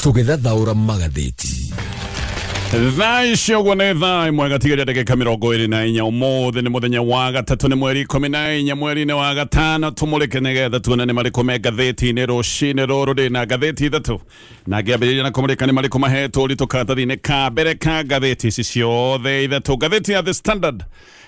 Tugethathaura magathiti. Thaisho gwane thai mwega tiga ndagika 24 umuthi ni muthenya wa gatatu ni mweri 14 mweri ni wa gatano tumulike nigetha tuonane mariko me ngathiti-ini rucini ruru ndina ngathiti ithatu na ngiambiriria na kumulika ni mariko mahetwo uritu karatathi-ini ka mbere ka ngathiti ici ciothe ithatu. Ngathiti ya The Standard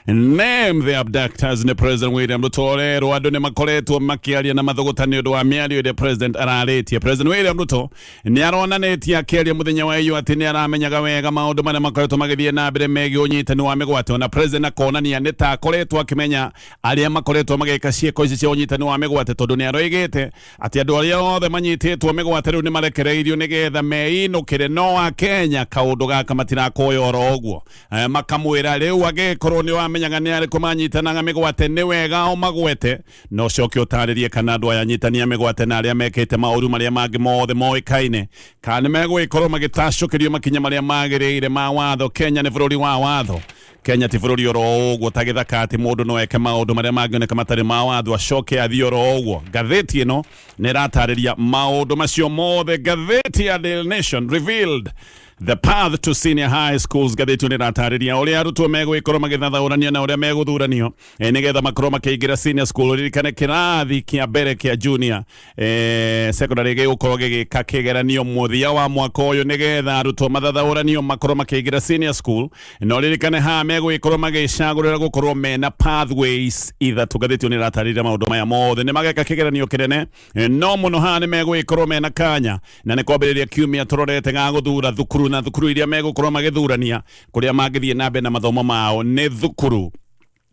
name the abductors ni President William Ruto rero andu ni makoretwo makiaria na mathugutani undu wa miario ire President araritie. President William Ruto ni aronanitie akiaria muthenya wa iyo ati ni aramenyaga wega maundu maria makoretwo magithie na mbere megi unyitani wa migwate na President akonania ni ta akoretwo akimenya aria makoretwo magika cieko ici cia unyitani wa migwate tondu ni aroigite ati andu aria othe manyititwo migwate riu ni marekereirio nigetha meinukire no a Kenya kaundu gaka matirakoya oro uguo makamwira riu agikorwo ni wamenyaga ni ari kumanyitanaga migwate ni wega o magwete no coke utaririe kana andu aya nyitania migwate na aria mekite mauru maria mangi mothe moikaine kana megwikorwo magitacokerio makinya maria magirire ma watho. Kenya ni bururi wa watho. Kenya ti bururi oro uguo tagithaka ati mundu no eke maundu maria mangioneka matari ma watho acoke athie oro uguo. Ngathiti ino ni ratariria maundu macio mothe. Ngathiti ya The Nation revealed the path to senior high schools. Ngathiti ni ratariria uria arutwo megwikorwo magithathaurania na uria meguthuranio nigetha makorwo makiingira senior school. Ririkane kirathi kia mbere kia junior secondary gigukorwo gigika kigeranio muthia wa mwaka uyu nigetha arutwo mathathauranio makorwo makiingira senior school. No ririkane ha megwikorwo magicagurira gukorwo mena pathways ithatu. Ngathiti ni ratariria maundu maya mothe ni mageka kigeranio kinene no muno ha ni megwikorwo mena kanya na ni kwambiriria kiumia turorete ga guthura thukuru na thukuru iria megukorwo magithurania kuria magithie na mbere na mathomo mao ni thukuru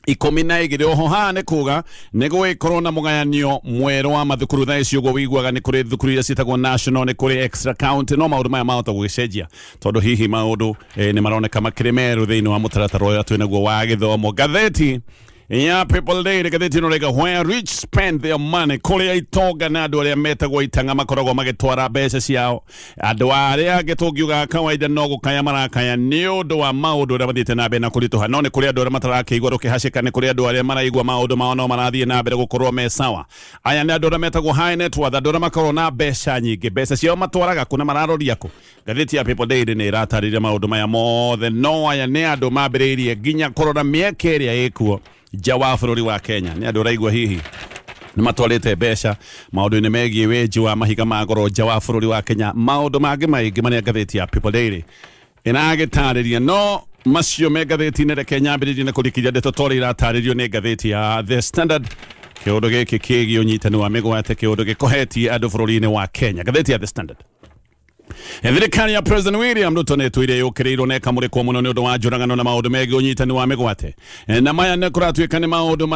12 oho ha ni kuga ni gwikorwo na mugayanio mwero wa mathukuru thaa icio guo wiguaga ni kuri thukuru iria citagwo national ni kuri extra county no maundu maya mahota gugicenjia tondu hihi maundu ni maroneka makirimeru thiini wa mutaratara uria twinaguo wa githomo. Ngathiti yeah, people day Ngathiti no rega where rich spend their money kuria itonga na andu aria metagwo itanga makoragwo magitwara mbeca ciao. Andu aria gitungiuga kawaida no gukaya marakaya ni undu wa maundu aria mathite na mbere na kurituha no ni kuria andu aria matarakiigwa rukihacika ni kuria andu aria maraigwa maundu mao no marathie na mbere gukorwo me sawa. Aya ni andu aria metagwo high net worth, andu aria makorwo na mbeca nyingi, mbeca ciao matwaraga kuna mararoria ku. Ngathiti ya people day ni ratariria maundu maya mothe no aya ni andu mambiriirie nginya korora mieke iria ikuo jawa bururi wa Kenya ni andu raigwa hihi ni matwarite mbeca maundu-ini megie weji wa mahiga magoro jawa bururi wa Kenya maundu mangi maingi maria Ngathiti ya People Daily inagitariria no macio me Ngathiti-ini reke nyambiririe na kurikiria ndeto tori irataririo ni Ngathiti ya The Standard. Kiundu giki kigi unyitani wa migwate kiundu gikohetie andu bururi-ini wa Kenya. Ngathiti ya The Standard. Thirikari ya President William Ruto ni twire yukiriirwo neka murikwo muno ni undu wa njuragano na maundu megi unyitani wa migwate na maya ne kuratuika ni maundu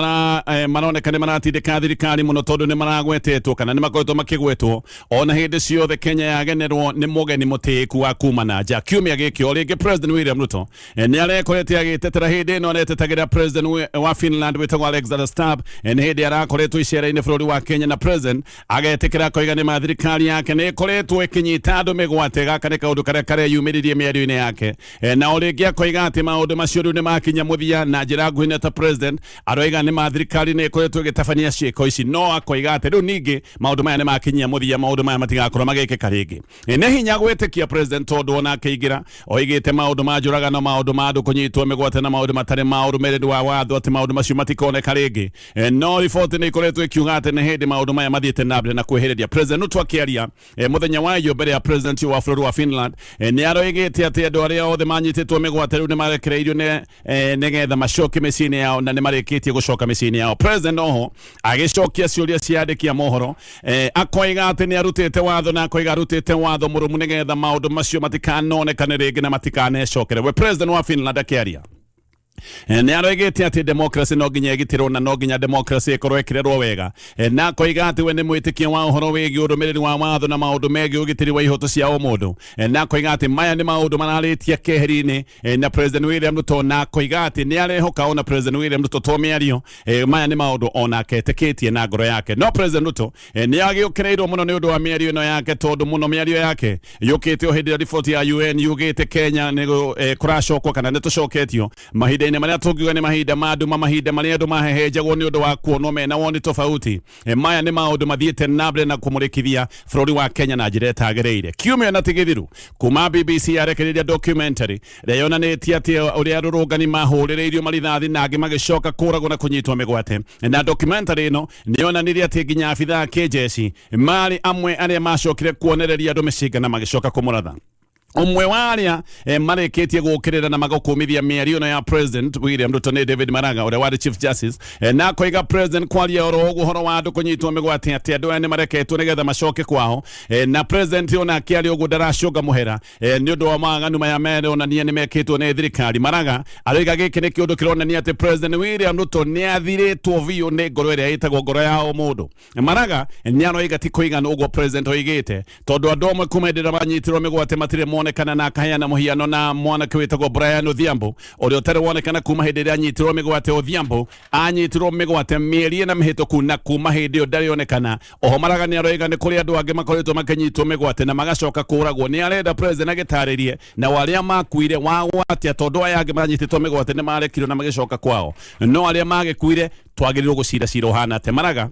maroneka ni maratindika thirikari muno tondu ni maragwetetwo kana ni makoretwo makigwetwo ona hindi ciothe Kenya yagenerwo ni mugeni mutiku wa kuma na nja. Kiumia giki o ringi President William Ruto ni arekorete agitetera hindi ino aretetagira President wa Finland witagwo Alexander Stubb ni hindi arakoretwo icera-ini bururi wa Kenya na President agetikira koigani ma thirikari yake ni ikoretwo ikinyita andu migwate gaka ni kaundu karia karia yumiririe miario-ini yake na uringi akoiga ati maundu macio riu ni makinya muthia na njira nguhine ta President aroiga ni ma thirikari ni ikoretwo igitabania ciiko ici no akoiga ati riu ningi maundu maya ni makinyia muthia maundu maya matigakorwo magikika ringi ni hinya gwitikia President tondu ona akiigira oigite maundu ma njuragano maundu ma andu kunyitwo migwate na maundu matari ma urumiriri wa watho ati maundu macio matikoneka ringi no riboti ni ikoretwo ikiuga ati ni hindi maundu maya mathiite na mbere na kwihiriria. President Ruto akiaria muthenya wa iyo mbere ya President wa bururi wa Finland ni aroigite ati andu aria othe manyititwo migwate riu ni marekereirio nigetha macoke micini yao na ni marikitie gucoka micini yao. President oho agicokia ciuria ciandikia mohoro akoiga ati ni arutite watho na akoiga arutite watho murumu nigetha maundu macio matikanonekane ringi na matikanecokere. We President wa Finland akiaria ni aroigite ati democracy no nginya igitirwo na no nginya democracy ikorwo ikirerwo wega na koiga ati we ni mwitikia wa uhoro wigi urumiriri wa watho na maundu megi ugitiri wa ihoto cia mundu na koiga ati maya ni maundu mararitia keheri-ini na President William Ruto na koiga ati ni arehoka ona President William Ruto to miario maya ni maundu ona aketikitie na ngoro yake no President Ruto ni agiukireirwo muno ni undu wa miario ino yake tondu muno miario yake yukite o hindi ya report ya UN yugite Kenya ni kuracokwo kana ni tucoketio mahindi mahinda-inĩ marĩa tũngiuga nĩ mahinda ma nduma, mahinda marĩa andũ mahehejagwo nĩ ũndũ wa kuonwo mena woni tofauti. Maya nĩ maũndũ mathiĩte na mbere na kũmũrĩkithia bũrũri wa Kenya na njĩra ĩtagĩrĩire. Kiumia na tigithiru kuma BBC yarekereria documentary ĩrĩa yonanĩtie atĩ ũrĩa arũrũngani mahũrĩrĩirio marithathi na angĩ magĩcoka kũragwo na kũnyitwo mĩgwate. Na documentary ĩno nĩ yonanirie atĩ nginya abithaa kĩnjeci marĩ amwe arĩa macokire kuonereria andũ mĩcinga na magĩcoka kũmũratha. Umwe wa arĩa marĩkĩtie gũkĩrĩra na magũkũmithia mĩario ĩno ya President William Ruto nĩ David Maraga ũrĩa warĩ Chief Justice, na koiga President kwaria ũhoro wa andũ kũnyitwo mĩgwate atĩ andũ aya nĩ mareketwo nĩgetha macoke kwao, na President ona akĩaria ũguo ndaracũnga mũhera nĩ ũndũ wa maganu maya meronania nĩ mekĩtwo nĩ thirikari. Maraga aroiga gĩkĩ nĩ kĩũndũ kĩronania atĩ President William Ruto nĩ athirĩtwo biũ nĩ ngoro ĩrĩa ĩtagwo ngoro ya o mũndũ. Maraga nĩ aroiga ti kũigana ũguo President oigĩte tondũ andũ amwe kuma hĩndĩ ĩrĩa manyitirwo mĩgwate matirĩ monekana na akaheana mũhiano na mwanake wĩtagwo Brian Odhiambo ũrĩa ũtarĩ wonekana kuma hĩndĩ ĩrĩa anyitirwo mĩgwate. Odhiambo anyitirwo mĩgwate mĩeri ĩna mĩhĩtũku na kuma hĩndĩ ĩyo ndarĩ onekana. Oho Maraga nĩ aroiga nĩ kũrĩ andũ angĩ makoretwo makĩnyitwo mĩgwate na magacoka kũragwo. Nĩ arenda President agĩtarĩrie na arĩa makuire wagwatia tondũ aya angĩ manyitĩtwo mĩgwate nĩ marekirwo na magĩcoka kwao, no arĩa magĩkuire twagĩrĩirwo gũcira ũhana atĩ. Maraga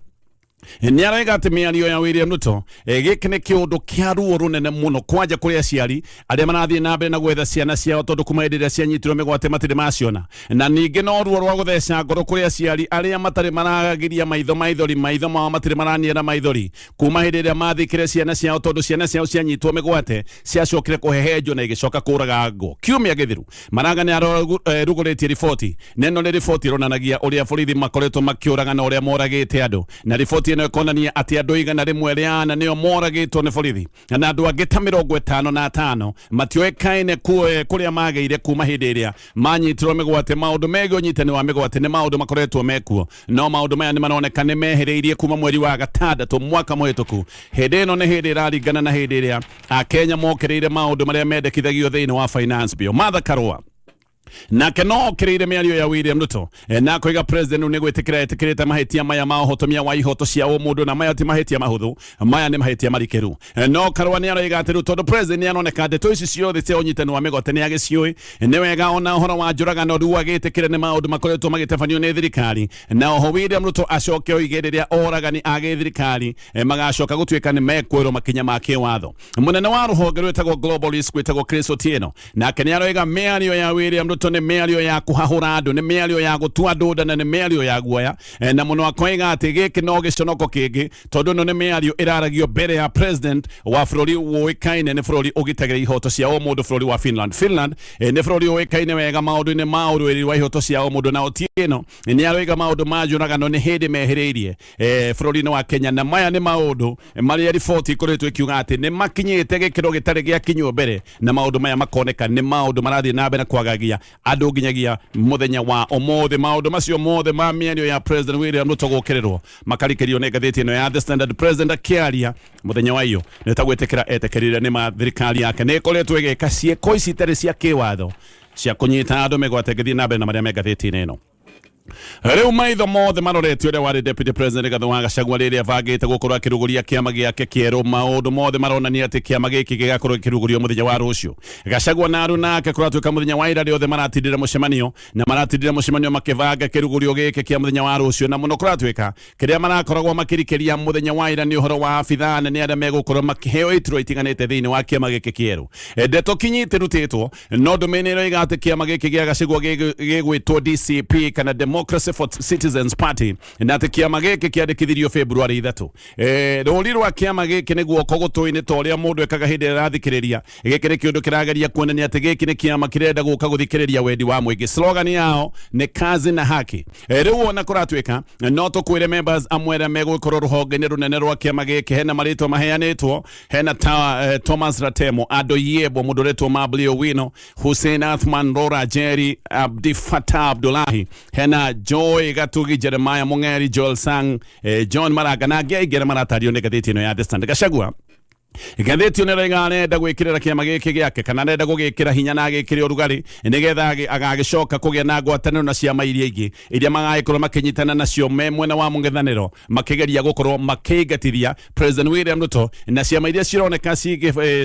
nĩ aroiga atĩ mĩario ya William Ruto gĩkĩ nĩ kĩũndũ kĩa ruo rũnene mũno kwanja kũrĩ aciari arĩa marathiĩ na mbere na gwetha ciana ciao tondũ kuma hĩndĩ ĩrĩa cianyitirwo mĩgwate matirĩ maciona, na ningĩ no ruo rwa gũtheca ngoro kũrĩ aciari arĩa matarĩ maragagiria maitho mao matirĩ maraniara maithori kuma hĩndĩ ĩrĩa mathikire ciana ciao tondũ ciana ciao cianyitwo mĩgwate ciacokire kũhehenjwo na igĩcoka kũraga ngo. Kiumia gĩthiru Maraga nĩ arugũrĩtie riboti, neno nĩ riboti ĩronanagia ũrĩa borithi makoretwo makĩũraga na ũrĩa moragĩte andũ, na riboti ĩno ĩkonania atĩ andũ igana rĩmwe rĩana nĩo moragĩtwo nĩ borithi na andũ angĩ ta 55 matioĩkaine kũrĩa magĩire kuma hĩndĩ ĩrĩa manyitirwo mĩgwate. Maũndũ megiĩ ũnyitani wa mĩgwate nĩ maũndũ makoretwo mekuo, no maũndũ maya nĩ maroneka nĩ mehereirie kuma mweri wa gatandatũ mwaka mũhĩtũku. Hĩndĩ ĩno nĩ hĩndĩ ĩraringana na hĩndĩ ĩrĩa Akenya mokĩrĩire maũndũ marĩa mendekithagio thĩinĩ wa finance bill. Martha Karua nake no kĩrĩire mĩario ya William Ruto na koiga President nĩ gwĩtĩkĩra etĩkĩrĩte mahĩtia maya ma ũhotomia wa ihoto cia mũndũ, na maya ti mahĩtia mahũthũ, maya nĩ mahĩtia marikĩru. No Karua nĩ aroiga atĩ tondũ President nĩ aroneka ndeto ici ciothe cia ũnyitani wa mĩgwate nĩ agĩciũĩ, nĩ wega ona ũhoro wa njũragano rĩu agĩtĩkĩre nĩ maũndũ makoretwo magĩtabanio nĩ thirikari, na oho William Ruto acoke oige rĩrĩa oragani agĩ thirikari magacoka gũtuĩka nĩ mekwĩrwo makinya ma kĩwatho. Mũnene wa rũhonge rwĩtagwo Global Risk wĩtagwo Chris Otieno nake nĩ aroiga mĩario ya William Ruto nĩ mĩario ya kũhahũra andũ, nĩ mĩario ya gũtua ndũnda na nĩ mĩario ya guoya, na mũno akoiga atĩ gĩkĩ no gĩconoko kĩngĩ tondũ ĩno nĩ mĩario ĩraragio mbere ya President wa bũrũri ũĩkaine nĩ bũrũri ũgitagĩra ihoto cia o mũndũ, bũrũri wa Finland. Finland nĩ bũrũri ũĩkaine wega maũndũ-inĩ ma ũrũĩrĩri wa ihoto cia o mũndũ, na Otieno nĩ aroiga maũndũ ma njũragano nĩ hĩndĩ mehereirie bũrũri-inĩ wa Kenya, na maya nĩ maũndũ marĩa riboti ĩkoretwo ĩkiuga atĩ nĩ makinyĩte gĩkĩro gĩtarĩ gĩakinywo mbere, na maũndũ maya makoneka nĩ maũndũ marathiĩ na mbere kwagagia andũ nginyagia muthenya wa ũmũthĩ. Maũndũ macio mothe ma mĩario ya President William Ruto gũkĩrĩrwo makarikĩrio nĩ ngathĩti ĩno ya The Standard. President akĩaria mũthenya wa iyo nĩ ta gwĩtĩkĩra etĩkĩrire nĩ ma thirikari yake nĩ ĩkoretwo ĩgĩka ciĩko ici itarĩ cia kĩwatho cia kũnyita andũ mĩgwate gĩthiĩ na mbere na marĩa me ngathĩti-inĩ ĩno. Rĩu maitho mothe maroretio ũrĩa warĩ Deputy President Kuga Gachagua rĩrĩa bangĩte gũkorwo akĩrugũria kĩama gĩake kĩerũ. Maũndũ mothe maronania atĩ kĩama gĩkĩ gĩgakorwo gĩkĩrugũrio mũthenya wa rũciũ. Gachagua na Aruna nake kũratuĩka mũthenya wa ira rĩothe maratindĩra mũcemanio na maratindĩra mũcemanio makĩbanga kĩrugũrio gĩkĩ kĩa mũthenya wa rũciũ, na mũno kũratuĩka kĩrĩa marakoragwo makĩrikĩria mũthenya wa ira nĩ ũhoro wa abithaa nĩ arĩa megũkorwo makĩheo iturwa itiganĩte thĩinĩ wa kĩama gĩkĩ kĩerũ. Ndeto kinyĩte rutĩtwo no ndũmĩrĩro iga atĩ kĩama gĩkĩ gĩa Gachagua gĩgwĩtwo DCP kana Democracy for Citizens Party, na atĩ kĩama gĩkĩ kĩandĩkithirio February 3. Rũri rwa kĩama gĩkĩ nĩ guoko gũtũinĩ ta ũrĩa mũndũ ekaga hĩndĩ ĩrĩa arathikĩrĩria. Gĩkĩ nĩ kĩũndũ kĩrageria kuonania atĩ gĩkĩ nĩ kĩama kĩrenda gũka gũthikĩrĩria wendi wa mũingĩ. Slogan yao nĩ kazi na haki. Rĩu ona kũratuĩka no tũkwĩre members amwe arĩa megũkorwo rũhonge-inĩ rũnene rwa kĩama gĩkĩ, hena marĩtwa maheanĩtwo, hena Thomas Ratemo, Ado Yebo, mũndũ ũretwo Mabli Owino, Hussein Athman, Rora Jerry, Abdi Fatah Abdullahi, hena Joy Gatugi, Jeremiah Mungeri, Joel Sang, John Maraga na angĩ aingĩ arĩa maratario nĩ ngathĩti ĩno ya The Standard. Gachagua Ngathìti ne rega nenda gwikirira kiama giki giake kana nenda gugikira hinya na agikire urugari nigetha agagicoka kugia na ngwataniro na ciama iria ingi iria magaikorwo makinyitana nacio mwena wa mung'ethaniro makigeria gukorwo makigatithia President William Ruto na ciama iria cironeka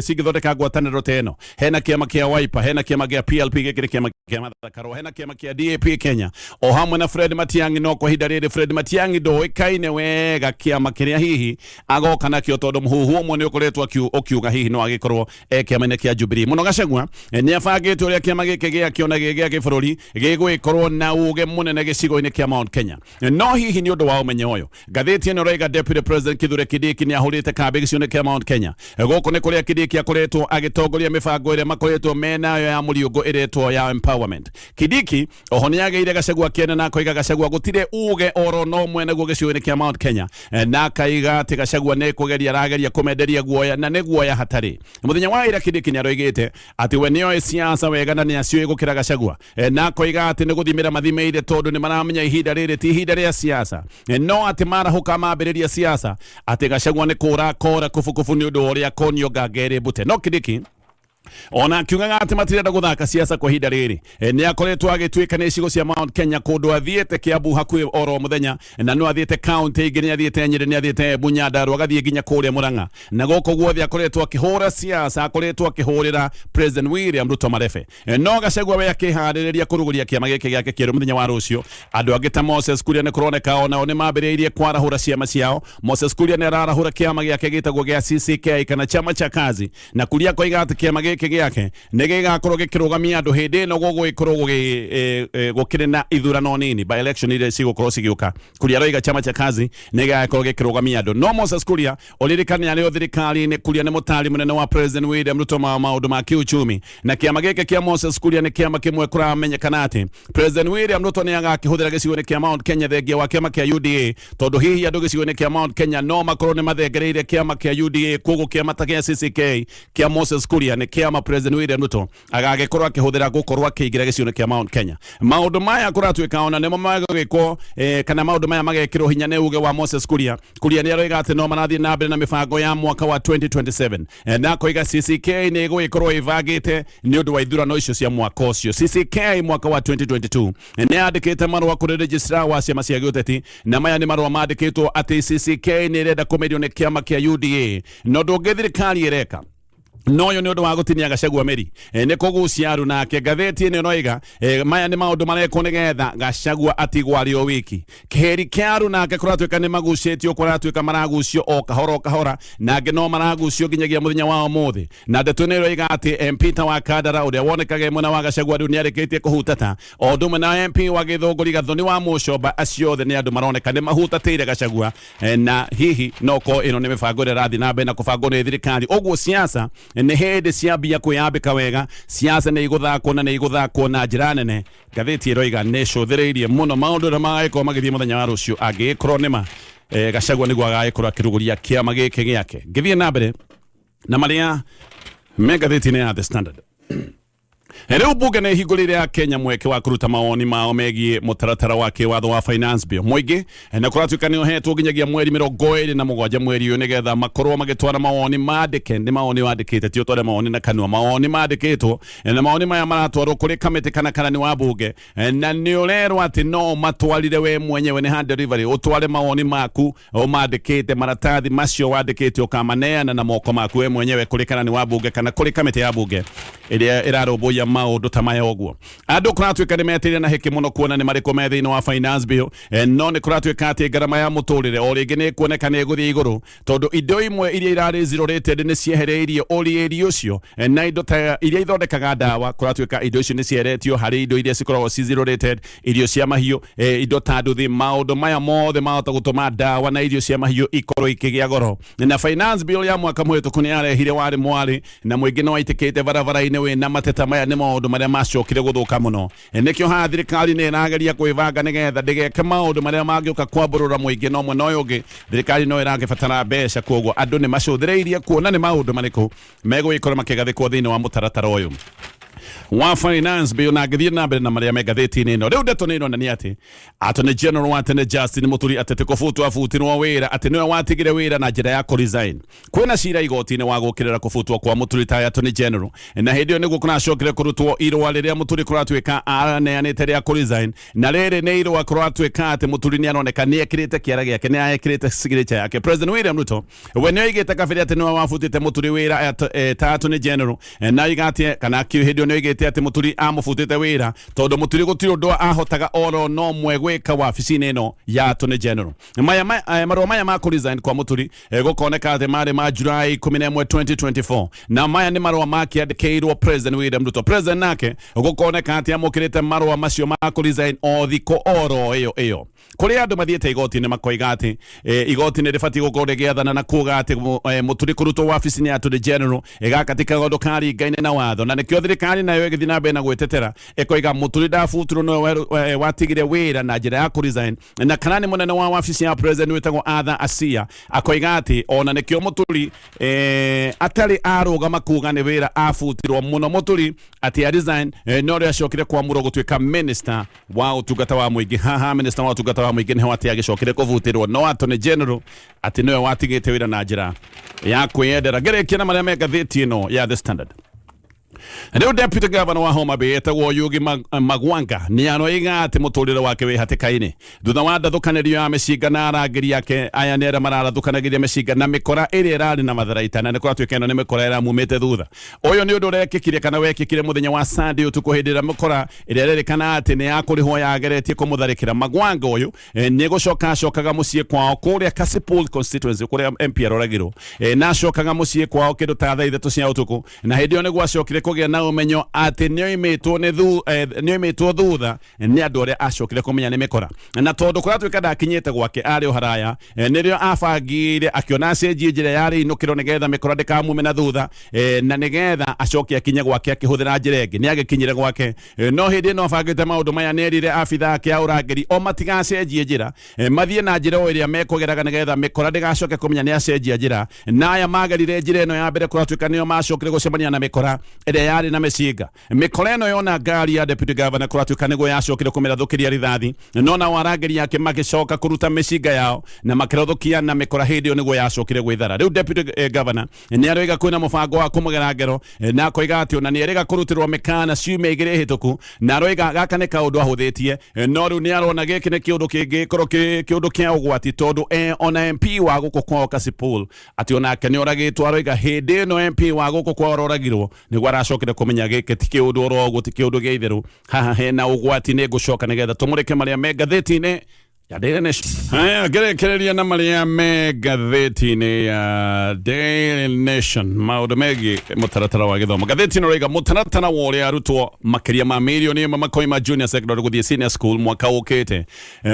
cigithondeka ngwataniro teno. Hena kiama kia Wiper, hena kiama kia PLP, gikire kiama kia Mathakaro, hena kiama kia DAP Kenya o hamwe na Fred Matiang'i. No kwa hinda riri Fred Matiang'i ndoikaine wega kiama kiria hihi agoka nakio tondu muhuhu umwe ni ukoretwo okiuga hihi no agikorwo kiama-ini kia Jubilee. Muno Gachagua ni abangite uria kiama giki giakiona gia gibururi gigwikorwo na uge munene gicigo-ini kia Mount Kenya. No hihi ni undu wa umenyo uyu ngathiti ino raiga Deputy President Kithure Kindiki ni ahurite kambi gicigo-ini kia Mount Kenya. Guku ni kuria Kindiki akoretwo agitongoria mibango iria makoretwo menayo ya muriungo iretwo ya empowerment. Kindiki oho ni ageire Gachagua kiene na koiga Gachagua gutire uge oro no mwene guo gicigo-ini kia Mount Kenya na kaiga ati Gachagua ni kugeria rageria kumenderia guoya na ne guoya hatari. Muthenya wa ira Kindiki ni aroigite ati we nio siasa wega na ni acio igukira Gachagua na koiga ati ni guthimira mathimeire tondu ni maramenya ihinda riri ti ihinda ria siasa no ati marahuka mambiriria siasa ati Gachagua ni kura kufukufu ni undu uria konio ngangere bute. No Kindiki ona akiuga ati matirenda guthaka siasa kwa hinda riri ni akoretwo agituika ni icigo cia Mount Kenya kundu athiete Kiambu hakui oro muthenya na no athiete county ingi ni athiete Nyeri ni athiete Bunyadaru agathie nginya kuria Murang'a na goko guothe akoretwo akihura siasa akoretwo akihurira President William Ruto marefe. No Gachagua we akihaririria kuruguria kiama giki giake kieru muthenya wa rucio andu angita Moses Kuria ni kuroneka ona ni mambiriirie kwarahura ciama ciao. Moses Kuria ni ararahura kiama giake gitagwo gia CCK kana chama cha kazi na Kuria koiga ati kiama giki giake nigigakorwo gikirugamia andu hindi no gugwikorwo gukire na ithurano nini by election ile cigukorwo cigiuka. Kuria roiga chama cha kazi nigigakorwo gikirugamia andu. No Moses Kuria olirikani ari thirikari ni Kuria ni mutari munene wa President William Ruto maundu ma kiuchumi na kiama giki kia Moses Kuria ni kiama kimwe kuramenyekana ati President William Ruto ni agakihuthira gicigo-ini kia Mount Kenya thengia wa kiama kia UDA tondu hihi andu gicigo-ini kia Mount Kenya no makorwo ni mathengereire kiama kia UDA koguo kiama ta kia CCK kia Moses Kuria ni kiama President William Ruto agagikorwo akihuthira gukorwo akiigira gicigo-ini kia Mount Kenya. Maundu maya kuratwika ona nimo magagikwo kana maundu maya magekirwo hinya ni uge wa Moses Kuria. Kuria ni aroiga ati no marathie na mbere na mibango ya mwaka wa 2027 na koiga CCK ni igwikorwo ivagite ni undu wa ithurano icio cia mwaka ucio. CCK mwaka wa 2022 ni andikite marua kuri registrar wa ciama cia giuteti na maya ni marua mandikitwo ati CCK ni irenda kumerio ni kiama kia UDA no ndungi thirikari ireka no yo ni undu wa gutinia Gachagua meri ni kugucia aru nake. Ngathiti ni noiga maya ni maundu mareko nigetha Gachagua atigwario wiki kiheri kiaru nake kuratwika ni magucitio kuratwika maragucio o kahora nage no maragucio ginyagia muthenya wa umuthi na ndeto ni roiga ati MP ta wa Kandara uria wonekage mwena wa Gachagua riu ni arikitie kuhutata o ndume na MP wa Githunguri Gathoni wa Mucomba acio the ni andu maroneka ni mahutatire Gachagua na hihi no ko ino ni mibango ira rathi na mbere na kubango ni thirikari oguo siasa ni hindi ciambia kwiyambika wega. Siasa ni iguthakwo na njira nene. Ngathiti iroiga ni cuthiriirie muno maundu na magaikorwo magithie muthenya wa rucio angikorwo nima Gachagua niguo agaikorwo akiruguria kiama giki giake. Ngithie na mbere na maria me ngathiti ni ya The Standard. Riu bunge ni hingurire ya Kenya mweke wa kuruta maoni mao megie mutaratara wa kiwatho wa finance bill mwingi na kuratwika ni ohetwo ginyagia mweri 27 mweri uyu nigetha makorwo magitwara maoni mandike ndi maoni wandikite ti utware maoni na kanwa maoni mandikitwo na maoni maya maratwarwo kuri kamiti kana ni wa bunge na ni urerwa ati no matwarire we mwenyewe ni hand delivery utware maoni maku o mandikite maratathi macio wandikite ukamaneana na moko maku we mwenyewe kuri kana ni wa bunge kana kuri kamiti ya bunge iria iraroboya maundu tamaya oguo. Andu kuratwika ni metire na hiki muno kuona ni mariko me thiini wa finance bill no ni kuratwika ati garama ya muturire o ringi ni kuoneka ni guthie iguru tondu indo imwe iria irari zero rated ni ciehereirie ori ucio na indo ta iria ithondekaga ndawa kuratwika indo icio ni cieheretio hari indo iria cikoragwo ci zero rated irio cia mahiu indo ta nduthi maundu maya mothe mahota gutuma ndawa na irio cia mahiu ikorwo ikigia goro na finance bill ya mwaka mwituku ni arehire wari mwari na mwingi no aitikite barabara-ini we na mateta maya ni maundu maria macokire guthuka muno nikio ha thirikari ni irageria kwivanga nigetha ndigeke maundu maria mangiuka kwamburura mwingi no mwe no ungi thirikari no iragibatara mbeca koguo andu ni macuthiriirie kuona ni maundu mariku megwikorwo makigathikwo thiini wa mutaratara uyu. wa finance bill na githie na mbere na maria megathiti-ini ino riu ndeto nino na ni ati Attorney General wa tene Justin Muturi atete kufutu afutirwo wira ati niwe watigire wira na njira ya resign kwina cira igoti-ini wa gukirira kufutwa kwa Muturi ta Attorney General na hindi nigu kuna cokire kurutwo irwa riria Muturi kuratwika aneanite ria resign na riri ni irwa kuratwika ati Muturi ni aroneka ni ekirite kiara giake ni ekirite signature yake. President William Ruto we ni oigite kabiri ati niwe wafutite Muturi wira ta Attorney General na igatie kana ki hindi ni oigite ati Muturi amufutite wira tondu Muturi gutiro ndo ahotaga oro no mwe gwika wabici-ini ino ya Attorney General. Marua maya ma resign kwa Muturi gukoneka ati mari ma July 11 2024 na maya ni marua makiandikirwo President William Ruto. President nake gukoneka ati amukirite marua macio ma resign o thiko oro iyo kuri andu mathiete igoti-ini makoiga ati igoti-ini ribati gukorwo rigiathana na kuga ati Muturi kurutwo wabici-ini ya Attorney General igakatika gondo karingaine na watho na nikio thirikari nayo igithii na mbere na gwetetera ikoiga Muturi ndafutirwo no watigire wira na njira ya resign na kana ni munene wa wabici ya President wetagwo Arthur Asia akoiga ati ona nikio Muturi atari arugama kuga ni wira afutirwo muno Muturi ati resign no ria acokire kwamurwo gutwika minister wa utungata wa muingi minister wa utungata wa muingi niho ati agicokire kuvutirwo no Attorney General ati niwe watigite wira na njira ya kwiyendera gerekia maria megathiti ino ya The Standard. Riu Deputy Governor wa Homa Bay etagwo Yugi Magwanga ni anoiga ati muturire wake wi hatikaini thutha wa ndathukanirio ya micinga na arangiri yake aya nera marathukanagiria micinga na mikora iria irari na matharaita na nikora twikeno ni mikora ira mumite thutha uyu ni undu rekikire kana wekikire muthenya wa Sunday utuku hindira mikora iria ririkana ati ni yakurihwo yageretie kumutharikira. Magwanga uyu ni gucokaga mucii kwao kuria Kasipul constituency kuria MP aroragirwo na acokaga mucii kwao kindu ta thaa 3 cia utuku na hindi oni gwacokire kugia na umenyo ati nioimitwo thutha ni andu aria acokire kumenya ni mikora na tondu kuratwika ndakinyite gwake ari haraya nirio abangire akiona cenjie njira yari inukiro nigetha mikora ndikamume na thutha na nigetha acoke akinya gwake akihuthira njira ingi ni agikinyire gwake no hindi no abangite maundu maya nerire abitha ake urangiri o matigacenjie njira mathie na njira o iria mekugeraga nigetha mikora ndigacoke kumenya ni acenjia njira na aya magerire njira ino ya mbere kuratwika nio macokire gucemania na mikora iria yari na meciga mikora ino yona ngari ya Deputy Governor kuratuika niguo yacokire kumirathukiria rithathi no na warangiri yake magicoka kuruta meciga yao na makirathukia na mikora hindi yo niguo yacokire gwithara. Riu Deputy Governor ni aroiga kwina mubango wa kumugera ngero na koiga ati ona ni erega kurutirwo mikana ciumia igiri hituku na aroiga gaka ni kaundu ahuthitie no riu ni arona giki ni kiundu kingi korwo kiundu kia ugwati tondu ona MP wa guku kwao Kasipul ati onake ni oragitwo aroiga hindi no MP wa guku kwao oragirwo niguo aracokire kumenya giki ti kiundu orogo ti kiundu gia itheru haha hena ugwati ni gucoka nigetha tumurike maria megathiti-ini ya Daily Nation. Haya gerekereria na maria megathiti-ini ya Daily Nation maundu megi mutaratara wa githomo. Gatheti no rega mutaratara wa uria arutwo makiria ma milioni makoima junior secondary guthie senior school mwaka ukite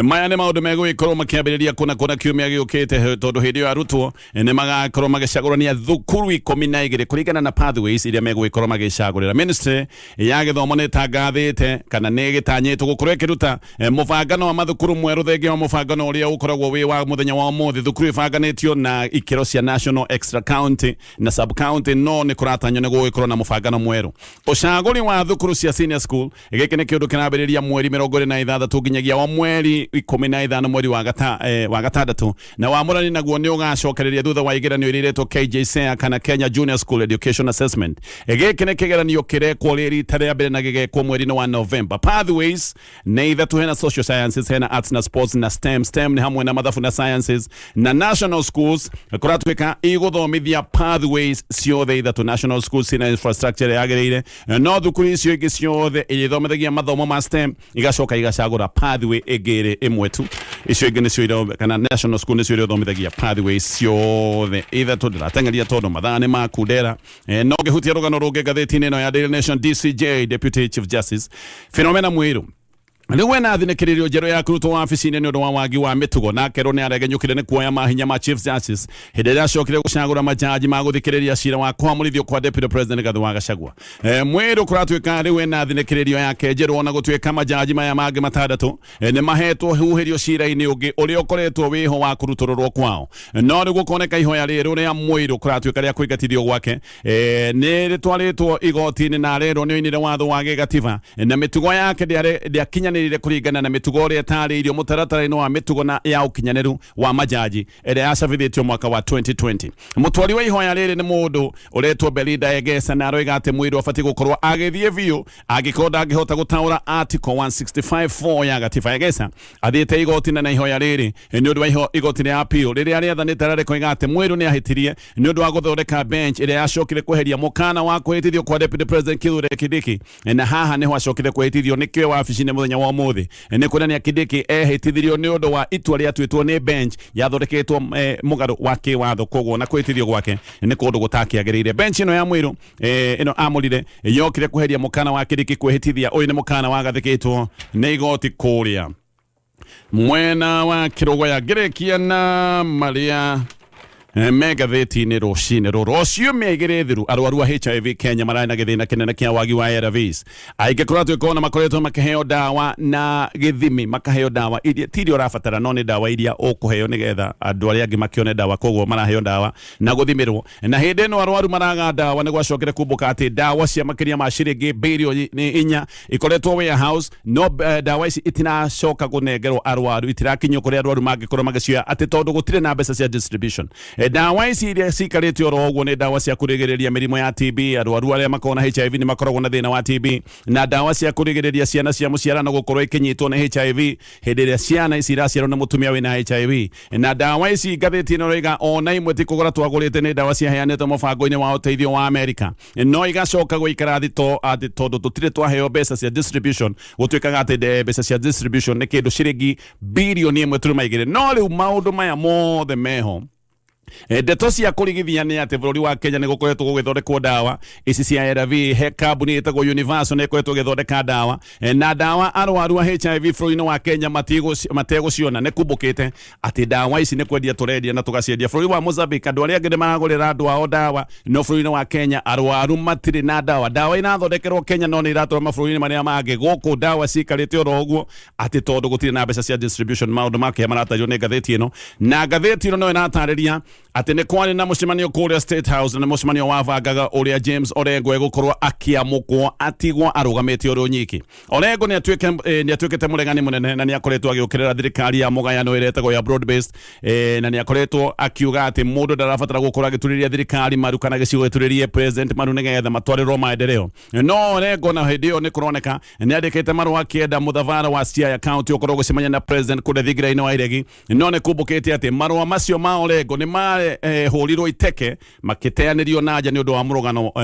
maya ni maundu megwikorwo makiambiriria kuna kiumia giukite tondu hindi yo arutwo ni magakorwo magicagurania thukuru 12 kurigana na pathways iria megwikorwo magicagurira. Ministry ya githomo ni tangathite kana ni gitanyitwo gukorwo ikiruta mubangano wa mathukuru mweru thenge wa mubangano uria ukoragwo wi wa muthenya wa umuthi thukuru ibanganitio na ikiro cia national extra county na sub county no ni kuratanyo ni gugikorwo na mubangano mweru. Ucaguri wa thukuru cia senior school giki ni kiundu kinambiriria mweri 26 nginyagia wa mweri 15 mweri wa gatandatu na wamurani naguo ni ugacokereria thutha wa igeranio iriretwo KJSEA kana Kenya Junior School Education Assessment. Giki ni kigeranio kirekwo rita ria mbere na gigekwo mweri wa November. Pathways ni ithatu hena social sciences hena arts na sports na STEM ni hamwe na mathabu na sciences na national schools kuratwika iguthomithia pathways ciothe ithatu. National schools ina infrastructure yagereire no thukuru icio ingi ciothe ithomithagia mathomo ma STEM igacoka igacagura pathway igiri imwe tu icio ingi nicio iro kana national school nicio ithomithagia pathways ciothe ithatu. Ndiratengeria tondu mathane ma kundera no gihutia rugano rungi gatheti-ini ino ya Daily Nation. DCJ Deputy Chief Justice Philomena Mwiru Riwe na thinekirerio njero ya kuruto wabici-inĩ nĩ ũndũ wa wagi wa mĩtugo na kerwo nĩ aregenyũkire nĩ kuoya mahinya ma Chief Justice hĩndĩ ĩrĩa acokire gũcagũra majaji ma gũthikĩrĩria cira wa kwamũrithio kwa Deputy President Kuga Gachagua. Mwĩrũ kũratuĩka riwe na thinekirerio yake njerũ ona gũtuĩka majaji maya mangĩ matandatũ nĩ mahetwo huhĩrio cira-inĩ ũngĩ ũrĩa ũkoretwo wĩho wa kũrutũrũrwo kwao. No nĩguo kuoneka ihoya rĩrĩ rĩa mwĩrũ kũratuĩka rĩa kũingatithio gwake nĩ rĩtwarĩtwo igoti-inĩ na arerwo nĩ oinire watho wa gĩgatiba na mĩtugo yake ndĩakinyanĩrire kuringana na mitugo ria tarĩirio mũtaratara-inĩ wa mitugo na ya ũkinyanĩru wa majaji ĩrĩa yacabithĩtio mwaka wa 2020. Mũtwari wa ihoya rĩrĩ nĩ mũndũ ũretwo Belinda Egesa na aroiga atĩ mwĩrũ abatiĩ gũkorwo agĩthiĩ biũ angĩkorwo ndangĩhota gũtaũra article 165(4) ya gatiba. Egesa athiĩte igoti-inĩ na ihoya rĩrĩ nĩ ũndũ wa igoti rĩa appeal rĩrĩa rĩathanĩte rĩkoiga atĩ mwĩrũ nĩ ahĩtirie nĩ ũndũ wa gũthondeka bench ĩrĩa yacokire kweheria mũkana wa kwĩhĩtithio kwa Deputy President Kindiki, na haha nĩho acokire kwĩhĩtithio nĩkĩo wabici-inĩ mũthenya wa ũmũthĩ nĩ kuonania Kindiki ehĩtithirio nĩ ũndũ wa itua rĩatuĩtwo nĩ bench yathondeketwo mũgarũ wa kĩwatho, koguo na kwĩhĩtithio gwake nĩ kũndũ gũtakĩagĩrĩire. Bench ĩno ya mwĩrũ ĩno amũrire yokire kweheria mũkana wa Kindiki kwĩhĩtithia. Ũyũ nĩ mũkana wagathĩkĩtwo nĩ igoti kũrĩa mwena wa Kĩrũgũya. Ngĩrĩkia na marĩa Magathĩti-inĩ rũcinĩ rũrũ ũcio mĩigĩrĩ thiru arwaru a HIV Kenya marĩ na gĩthĩna kĩnene kĩa wagi wa ARVs. Aingĩ kũratuĩka ona makoretwo makĩheo dawa na gĩthimi, makaheo dawa iria tirio ũrabatara, no nĩ dawa iria ũkũheo nĩgetha andũ arĩa angĩ makĩone dawa, koguo maraheo dawa na gũthimirwo. Na hĩndĩ ĩno arwaru maraga dawa nĩ gwacokire kumbũka atĩ dawa cia makĩria ma ciringi bilioni 4 ikoretwo warehouse, no dawa ici itinacoka kũnengerwo arwaru, itirakinyio kũrĩa arwaru mangĩkorwo magĩcioya atĩ tondũ gũtirĩ na mbeca cia distribution. Dawa ici iria cikarĩtio oro ũguo nĩ dawa cia kũrigĩrĩria mĩrimũ ya TB. Arwaru arĩa makoragwo na HIV nĩ makoragwo na thĩna wa TB, na dawa cia kũrigĩrĩria ciana cia mũciarano gũkorwo ikinyitwo nĩ HIV hĩndĩ ĩrĩa ciana ici iraciarwo nĩ mũtumia wĩna HIV. Na dawa ici ngathĩti-inĩ roiga ona imwe ti kũgũra twagũrĩte nĩ dawa ciaheanĩtwo mũbango-inĩ wa ũteithio wa Amerika, no igacoka gũikara tondũ tũtirĩ twaheo mbeca cia distribution. Gũtuĩkaga atĩ mbeca cia distribution nĩ kĩndũ ciringi bilioni 1.2. No rĩu maũndũ maya mothe meho ndeto cia kũrigithia nĩ atĩ bũrũri wa Kenya nĩ gũkoretwo gũgĩthondekwo dawa ici cia ARV. He kambuni ĩtagwo Universal nĩ ĩkoretwo ĩgĩthondeka dawa, na dawa arwaru a HIV bũrũri-inĩ wa Kenya mategũciona. Nĩ kumbũkĩte atĩ dawa ici nĩ kwendia tũrendia na tũgaciendia. Bũrũri wa Mozambique andũ arĩa angĩ nĩ maragũrĩra andũ ao dawa, no bũrũri-inĩ wa Kenya arwaru matirĩ na dawa. Dawa irathondekerwo Kenya no nĩ iratwara mabũrũri-inĩ marĩa mangĩ. Gũkũ dawa cikarĩte oro ũguo atĩ tondũ gũtirĩ na mbeca cia distribution. Maũndũ make maratario nĩ ngathĩti ĩno, na ngathĩti ĩno no ĩratarĩria atĩ nĩ kwarĩ na mũcemanio kũrĩa State House, na mũcemanio wabangaga ũrĩa James Orengo egũkorwo akĩamũkwo atigwo arũgamĩte ũrĩ ũnyiki. Orengo nĩ atuĩkĩte mũregani mũnene na nĩ akoretwo agĩũkĩrĩra thirikari ya mũgayano ĩrĩa ĩtagwo ya broad based, na nĩ akoretwo akiuga atĩ mũndũ ndarabatara gũkorwo agĩturĩria thirikari maru kana gĩcigo gĩturĩrie president maru nĩgetha matwarĩrwo maendeleo. No Orengo na hĩndĩ ĩyo nĩ kũroneka nĩ andĩkĩte marũa akĩenda mũthabara wa Siaya County ũkorwo gũcemania na president kũrĩa thigira-inĩ wa iregi. No nĩ kumbũkĩte atĩ marũa macio ma Orengo nĩ hũrirwo iteke makĩteanĩrio na nja nĩ ũndũ wa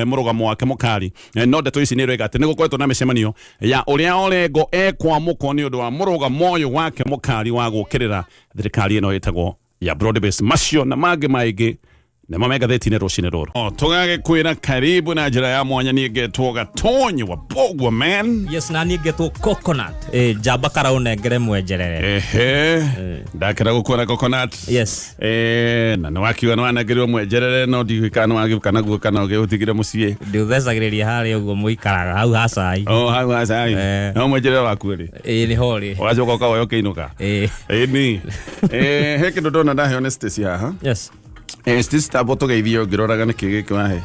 mũrũgamo wake mũkari. No ndeto ici nĩ iroiga atĩ nĩ gũkoretwo na mĩcemanio ya ũrĩa Orengo ekwamũkwo nĩ ũndũ wa mũrũgamo ũyũ wake mũkari wa gũkĩrĩra thirikari ĩno ĩtagwo ya broad based. Macio na mangĩ maingĩ nĩmo Magathĩti-inĩ rũcinĩ rũrũ. Tũgagĩkwĩra karibu na njĩra ya mwanya. Niĩ ngetwo Gatonye wa Mbugua man. Yes, na niĩ ngetwo Coconut njamba karaũnengere mwenjerere. Ndakĩra gũkuona Coconut. Yes. Na nĩ wakiuga nĩ wanengerirwo mwenjerere, no ndigũikara nĩ wagiũka naguo kana ũgĩũtigire mũciĩ. Ndĩũthecagĩrĩria harĩa ũguo mũikaraga hau ha cai. Hau ha cai. No mwenjerere waku rĩ? Nĩ ho rĩ. Wacoka ũkawoya ũkĩinũka. Ni he kĩndũ ndona ndaheo nĩ Stacy haha. Yes. Stacy tambo tũgeithio ngĩroraga nĩkĩ gĩkĩ wahe.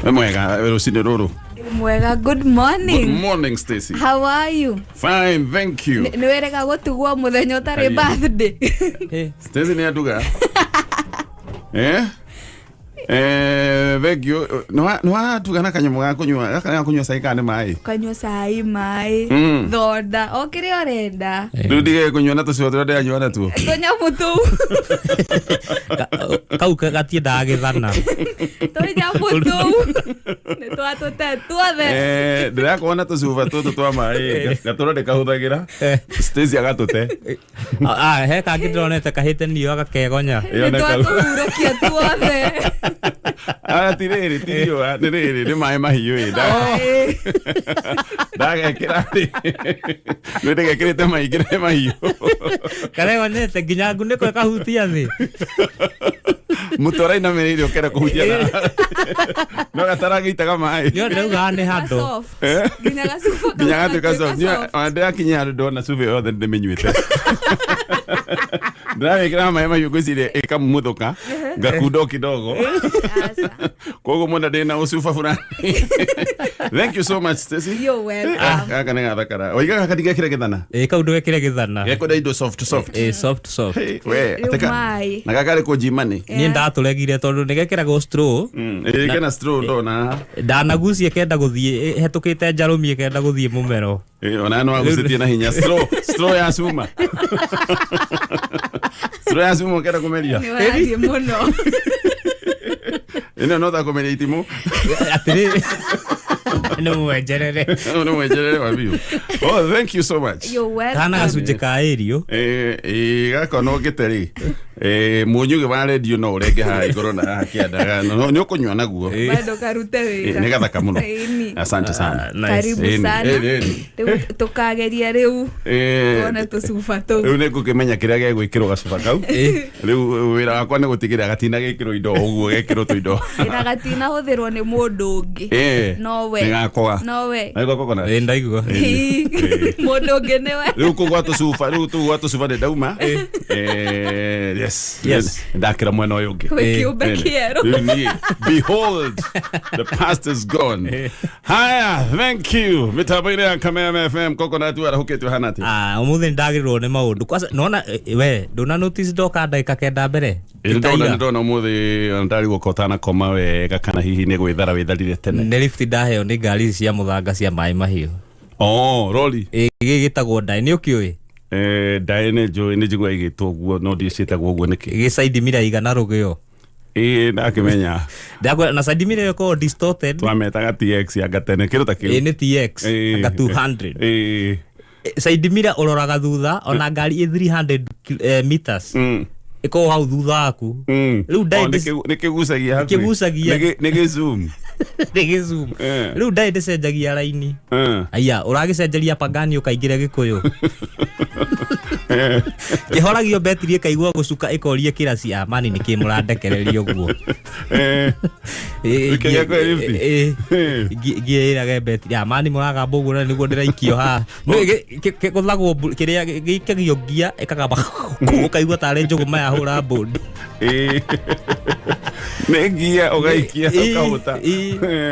We mwega rũcinĩ rũrũ. Mwega, good morning. Good morning Stacy. How are you? Fine, thank you. Nĩ werega gũtugwo mũthenya ũtarĩ birthday. Stacy nĩ anduga. Thank you. Nĩ watuga na kanyamũ ga kũnyua, gaka ga kũnyua cai kana nĩ maĩ? Kanyua cai, maĩ, thonda, o kĩrĩa ũrenda. Rĩu ndige kũnyua na tũcũrũ tũrĩa ndĩranyua natuo. Tũnyamũ tũu. Kau gatiendaga gĩthana. Tũnyamũ tũu. Nĩ twatũte tuothe. Ndĩrakorwo na tũcuba tũtũ twa maĩ gatũra ndĩkahũthagĩra. Stacy agatũte. He kangĩ ndĩronete kahĩte niyo agakegonya. Nĩ twatũhurũkia tuothe. Tiriri tirio tiriri ni mai mahiu daga kirari ndige kirete mai kire mahiu kare wanete nginya ngu niko kahutia thi mutora ina meririo kera kuhutia no gataragitaga mai yo ndauga ni hando nginya gacuba nginya gatuka so ande akinya ndona cuba yothe ndimenyuite ndagikira mai mahiu gwicire ikamuthuka ngakundo kidogo kogo mona ndina ucuba fulani. Thank you so much Stacy. You're welcome. Kaka nega thakara oiga kadiga kire githana kau ndu wekire githana geko indo soft soft we ateka na gakari ko jimani ni ndaturegire tondu nigekiragwo straw kana straw ndona ndanagucie kenda guthie hetukite njarumie kenda guthie mumero ona no agucitie na hinya straw ya cuma straw ya cuma kenda kumeria ni wathi muno ino no ta kumeria itimu atiri no mwejerere wabiu. Oh, thank you so much. You're welcome. kana gacunje ka erio gako no giteri munyuge wa radio no urenge ha igoro na hakiandaga no nyo kunywa naguo bado karute wega ni gathaka muno. Asante sana. Karibu sana tukageria riu ona tucuba tu riu ni ngukimenya kiria gegwikirwo gacuba kau riu wira wakwa ni gutigira gatina gekirwo indo uguo gekirwo tu indo ina gatina huthirwo ni mundu ungi no we ngakoa no we aigo kokona ndaigua mundu ungi ni we riu kugwa tucuba riu tu tucuba ni dauma yes ndakira mwena uyu ungi kiumbe kieru behold the past is gone. Haya, thank you mitabaire ya Kameme FM Coconut arahuketu hanati umuthi ndagirirwo ni maundu kwanza nona we ndona notice doka ndaika kenda mbere ndona umuthi ndari gukotana koma wega kana hihi ni gwithara witharire tene ni lift ndaheo ni ngari cia muthanga cia mai mahiu roli gigitagwo ndai ni ukiui ndai ni njui ni njigua igitwo guo no ndicietagwo guo niki gicaidi mira igana rugio ndakimenya ndakwa na side mira yoko distorted twametaga TX ya gatene kiruta kiu ni TX anga 200 side mira uroraga thutha ona ngari 300 meters iko hau thutha waku riu ndai nikigucagia nigizoom riu ndai ndicenjagia raini aya uragicenjeria pagani ukaingira gikuyu kihoragio betri ikaigua gucuka ikorie kirasi amani nikimuradekereria guo ikinya kwa lift giira betri amani muraga mbugura niguo ndiraikio ha kiguthagwo kiria gikagio gia ikagamba ukaigua tare njugu maya hura board negia ogaikia ukahuta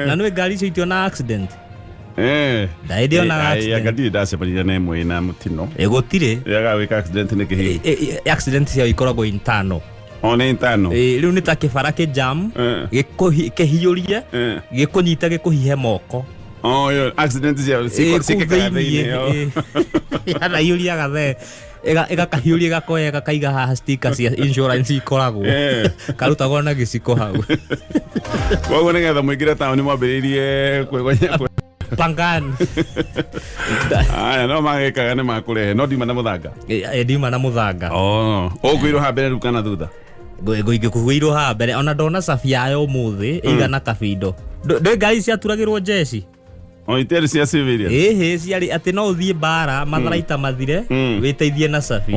na no ngari icio itio na accident ndaidio na accident ya gadi ndacepanira na imwe na mutino egotire yaga wika accident ni kihi accident cia ikoragwo intano ona intano riu ni ta kibara ki jam gikuhiurie gikunyita gikuhihe moko yo accident cia sikikathini yana yuria gathe ega kahiuria gakoya gakaiga ha sticker cia insurance ikoragwo karutagwo na giciko hau koguo nigetha muingira town mwambiririe kwegonya Pangan. Aya no magikaga ni makurehe no ndima na muthanga. Ndima na muthanga. Ukwiro ha mbere rukana thutha. Goige kuhwiro ha mbere ona ndona safia yo muthi igana kabindo. Ndo ngari cia turagirwo jeshi. Iteri cia civilian. Ciari ati no uthie bara matharaita mathire witeithie na safi.